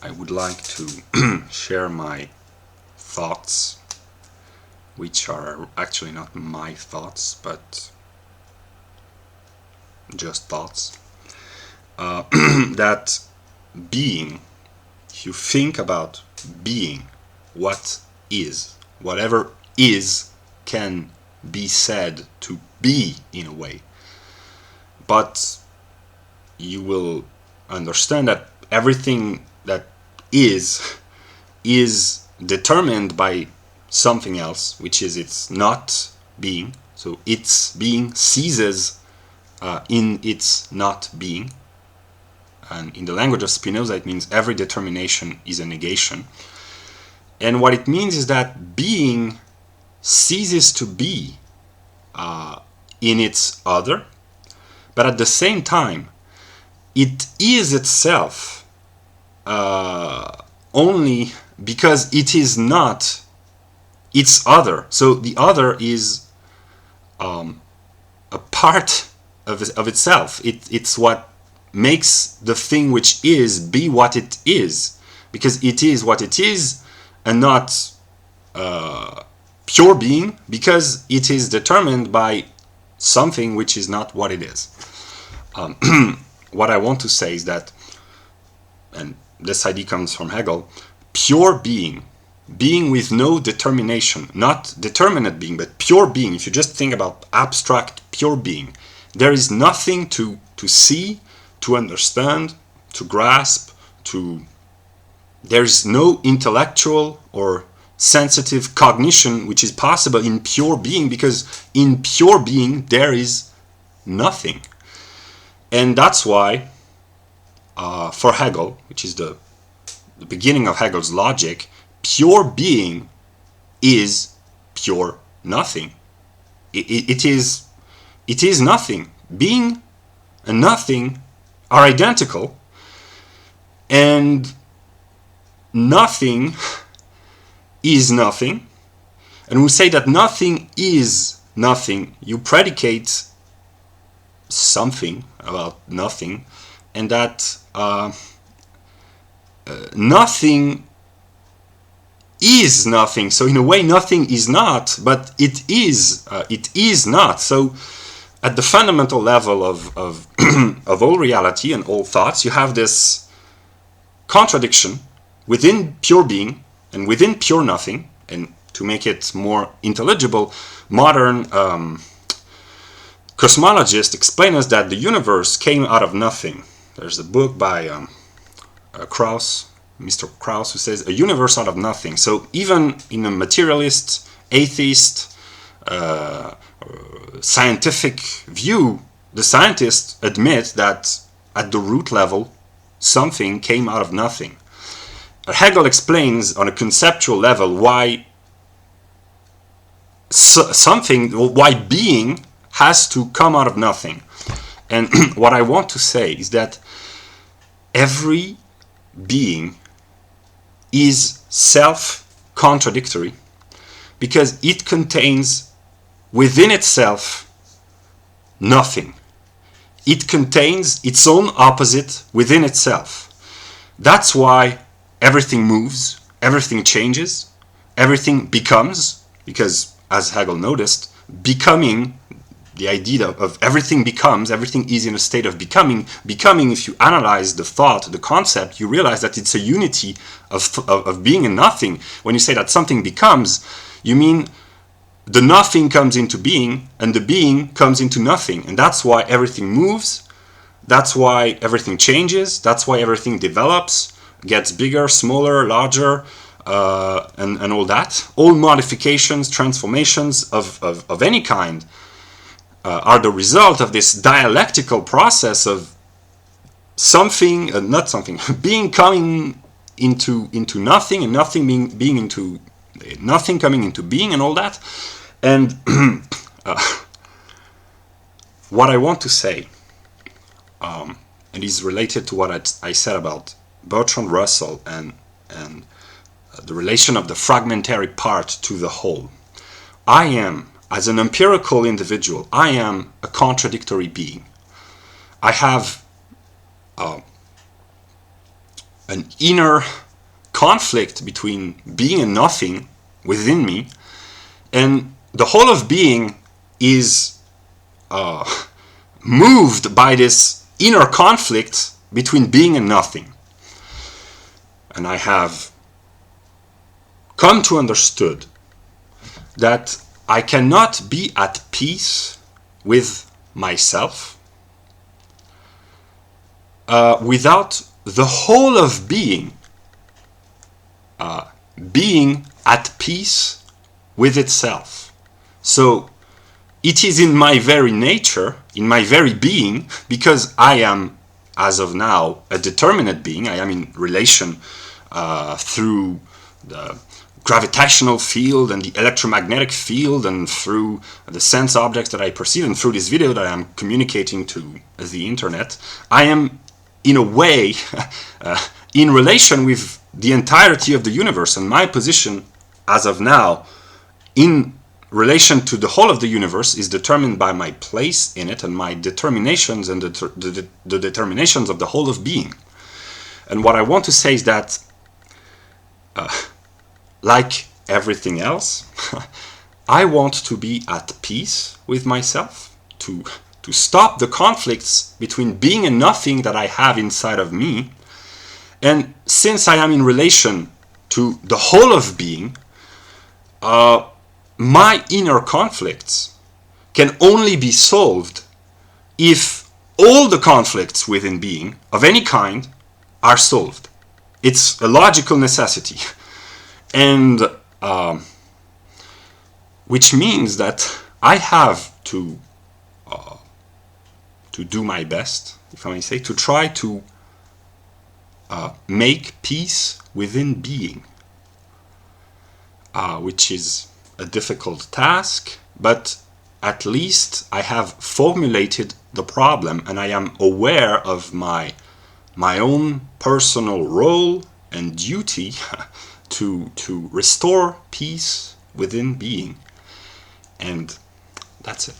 I would like to share my thoughts, which are actually not my thoughts, but just thoughts. That being, if you think about being, what is, whatever is can be said to be in a way. But you will understand that everything that is determined by something else, which is its not being. So its being ceases in its not being. And in the language of Spinoza, it means every determination is a negation. And what it means is that being ceases to be in its other, but at the same time, it is itself only because it is not its other. So the other is a part of itself. It's what makes the thing which is be what it is, because it is what it is and not pure being, because it is determined by something which is not what it is. What I want to say is that, and this idea comes from Hegel, pure being, being with no determination, not determinate being, but pure being. If you just think about abstract pure being, there is nothing to see, to understand, to grasp, there's no intellectual or sensitive cognition which is possible in pure being, because in pure being there is nothing. And that's why for Hegel, which is the beginning of Hegel's logic, pure being is pure nothing. It is nothing. Being and nothing are identical, and nothing is nothing. And we say that nothing is nothing. You predicate something about nothing, and that nothing is nothing. So in a way, nothing is not, but it is not. So at the fundamental level of of all reality and all thoughts, you have this contradiction within pure being and within pure nothing. And to make it more intelligible, modern cosmologists explain us that the universe came out of nothing. There's a book by Krauss, Mr. Krauss, who says a universe out of nothing. So even in a materialist, atheist, scientific view, the scientists admit that at the root level, something came out of nothing. Hegel explains on a conceptual level why why being has to come out of nothing. And what I want to say is that every being is self-contradictory, because it contains within itself nothing. It contains its own opposite within itself. That's why everything moves, everything changes, everything becomes, because as Hegel noticed, becoming, the idea of everything becomes, everything is in a state of becoming. Becoming, if you analyze the thought, the concept, you realize that it's a unity of being and nothing. When you say that something becomes, you mean the nothing comes into being and the being comes into nothing. And that's why everything moves, that's why everything changes, that's why everything develops, gets bigger, smaller, larger, and all that. All modifications, transformations of any kind are the result of this dialectical process of something, not something, being coming into nothing, and nothing being into nothing coming into being, and all that. And what I want to say, and is related to what I said about Bertrand Russell and the relation of the fragmentary part to the whole. I am, as an empirical individual, I am a contradictory being. I have an inner conflict between being and nothing within me, and the whole of being is moved by this inner conflict between being and nothing. And I have come to understood that I cannot be at peace with myself without the whole of being being at peace with itself. So it is in my very nature, in my very being, because I am, as of now, a determinate being. I am in relation through the gravitational field and the electromagnetic field and through the sense objects that I perceive, and through this video that I am communicating to the internet. I am, in a way, in relation with the entirety of the universe, and my position, as of now, in relation to the whole of the universe is determined by my place in it and my determinations and the determinations of the whole of being. And what I want to say is that, like everything else, I want to be at peace with myself, to stop the conflicts between being and nothing that I have inside of me. And since I am in relation to the whole of being, my inner conflicts can only be solved if all the conflicts within being, of any kind, are solved. It's a logical necessity. And which means that I have to do my best, if I may say, to try to make peace within being, which is a difficult task, but at least I have formulated the problem and I am aware of my own personal role and duty to restore peace within being. And that's it.